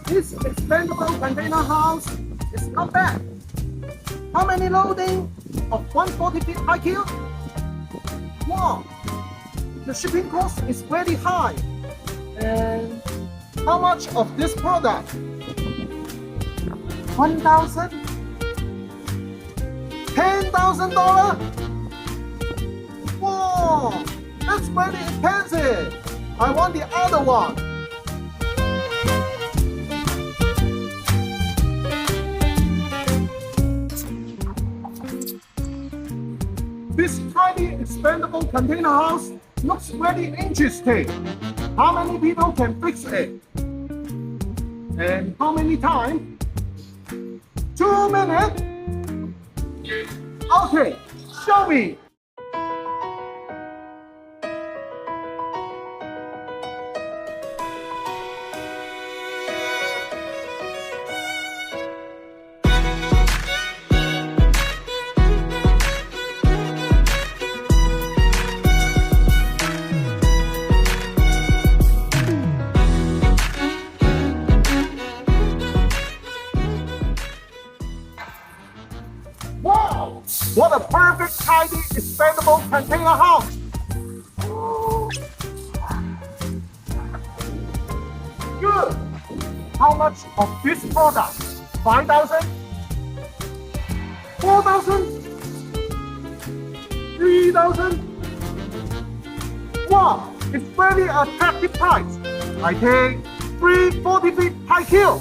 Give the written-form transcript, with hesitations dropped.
This expandable container house is not bad. How many loading of 140 feet high keel? Wow, the shipping cost is very high. And how much of this product? 1,000? $10,000? Wow, that's very expensive. I want the other one. This tiny expandable container house looks very interesting. How many people can fix it? And how many times? 2 minutes? Okay, show me. Wow! What a perfect, tidy, expandable container house! Good! How much of this product? 5,000? 4,000? 3,000? Wow! It's very attractive price. I take 340 feet high keel.